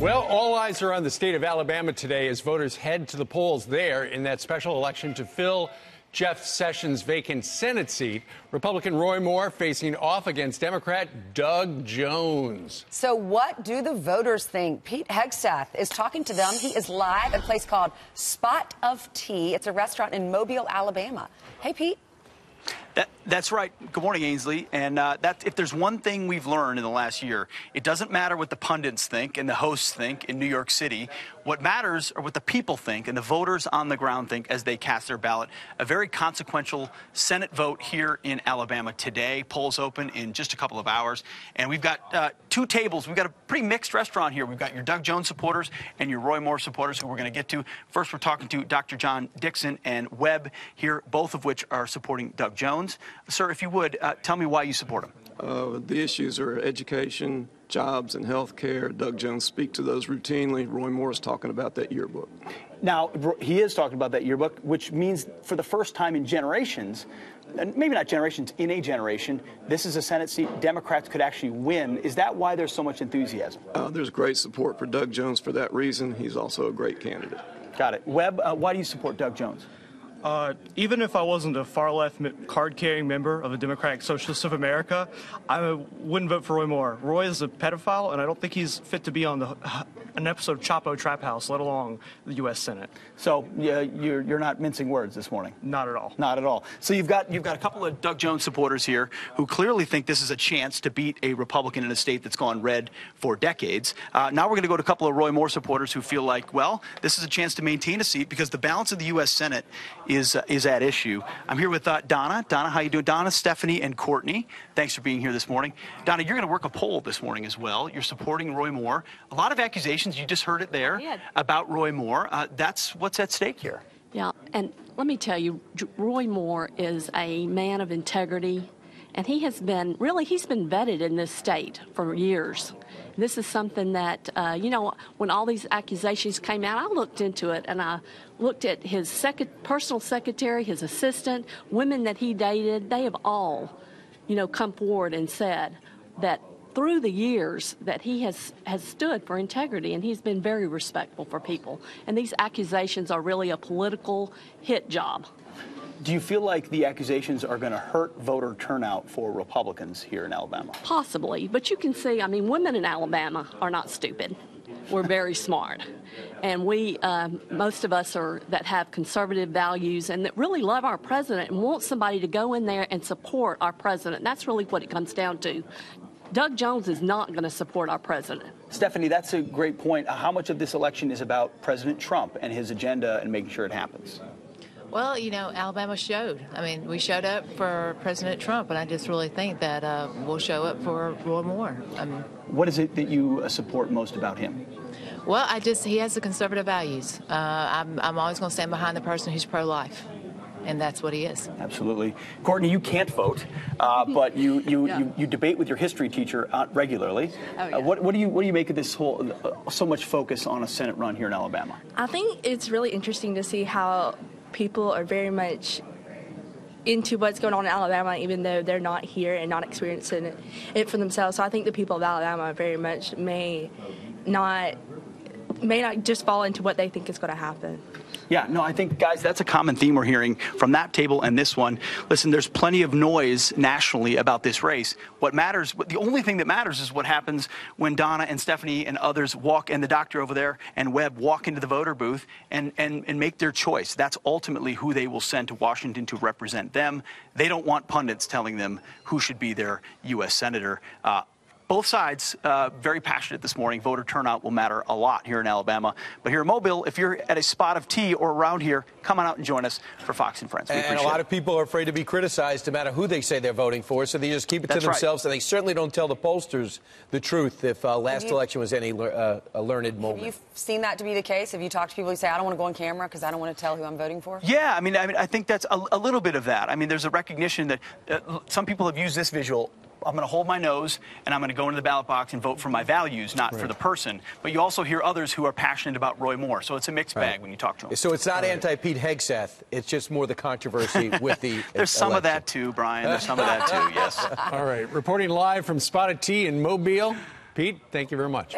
Well, all eyes are on the state of Alabama today as voters head to the polls there in that special election to fill Jeff Sessions' vacant Senate seat. Republican Roy Moore facing off against Democrat Doug Jones. So what do the voters think? Pete Hegseth is talking to them. He is live at a place called Spot of Tea. It's a restaurant in Mobile, Alabama. Hey, Pete. That's right. Good morning, Ainsley. And if there's one thing we've learned in the last year, it doesn't matter what the pundits think and the hosts think in New York City. What matters are what the people think and the voters on the ground think as they cast their ballot. A very consequential Senate vote here in Alabama today. Polls open in just a couple of hours. And we've got two tables. We've got a pretty mixed restaurant here. We've got your Doug Jones supporters and your Roy Moore supporters, who we're going to get to. First, we're talking to Dr. John Dixon and Webb here, both of which are supporting Doug Jones. Sir, if you would, tell me why you support him. The issues are education, jobs, and health care. Doug Jones speaks to those routinely. Roy Moore is talking about that yearbook. Now, he is talking about that yearbook, which means for the first time in generations, and maybe not generations, in a generation, this is a Senate seat Democrats could actually win. Is that why there's so much enthusiasm? There's great support for Doug Jones for that reason. He's also a great candidate. Got it. Webb, why do you support Doug Jones? Even if I wasn't a far-left card-carrying member of the Democratic Socialists of America, I wouldn't vote for Roy Moore. Roy is a pedophile, and I don't think he's fit to be on an episode of Chapo Trap House, let alone the U.S. Senate. So you're not mincing words this morning? Not at all. Not at all. So you've got a couple of Doug Jones supporters here who clearly think this is a chance to beat a Republican in a state that's gone red for decades. Now we're going to go to a couple of Roy Moore supporters who feel like, well, this is a chance to maintain a seat because the balance of the U.S. Senate is at issue. I'm here with Donna. Donna, how you doing? Donna, Stephanie, and Courtney. Thanks for being here this morning. Donna, you're going to work a poll this morning as well. You're supporting Roy Moore. A lot of accusations. You just heard it there about Roy Moore. That's what's at stake here. Yeah, and let me tell you, Roy Moore is a man of integrity, and he's been vetted in this state for years. This is something that, when all these accusations came out, I looked into it, and I looked at his personal secretary, his assistant, women that he dated. They have all, come forward and said that through the years that he has stood for integrity, and he's been very respectful for people. And these accusations are really a political hit job. Do you feel like the accusations are going to hurt voter turnout for Republicans here in Alabama? Possibly, but you can see, women in Alabama are not stupid. We're very smart. And we, most of us that have conservative values and that really love our president and want somebody to go in there and support our president. That's really what it comes down to. Doug Jones is not going to support our president. Stephanie, that's a great point. How much of this election is about President Trump and his agenda and making sure it happens? Well, Alabama showed. We showed up for President Trump, and I just really think that we'll show up for Roy Moore. What is it that you support most about him? Well, he has the conservative values. I'm always going to stand behind the person who's pro-life. And that's what he is. Absolutely. Courtney, you can't vote, but you debate with your history teacher regularly. Oh, yeah. What do you make of this whole so much focus on a Senate run here in Alabama? I think it's really interesting to see how people are very much into what's going on in Alabama, even though they're not here and not experiencing it for themselves. So I think the people of Alabama very much may not just fall into what they think is going to happen. Yeah, no, I think, guys, that's a common theme we're hearing from that table and this one. Listen, there's plenty of noise nationally about this race. The only thing that matters is what happens when Donna and Stephanie and others and the doctor over there and Webb walk into the voter booth and make their choice. That's ultimately who they will send to Washington to represent them. They don't want pundits telling them who should be their U.S. senator. Both sides very passionate this morning. Voter turnout will matter a lot here in Alabama. But here in Mobile, if you're at a Spot of Tea or around here, come on out and join us for Fox and Friends. And a lot of people are afraid to be criticized no matter who they say they're voting for, so they just keep it to themselves, and they certainly don't tell the pollsters the truth if last election was any a learned moment. Have you seen that to be the case? Have you talked to people who say, I don't want to go on camera because I don't want to tell who I'm voting for? Yeah, I think that's a little bit of that. There's a recognition that some people have used this visual. I'm going to hold my nose, and I'm going to go into the ballot box and vote for my values, not for the person. But you also hear others who are passionate about Roy Moore. So it's a mixed bag when you talk to them. So it's not anti-Pete Hegseth. It's just more the controversy with the There's some of that, too, Brian. There's some of that, too, yes. All right. Reporting live from Spotted Tea in Mobile. Pete, thank you very much.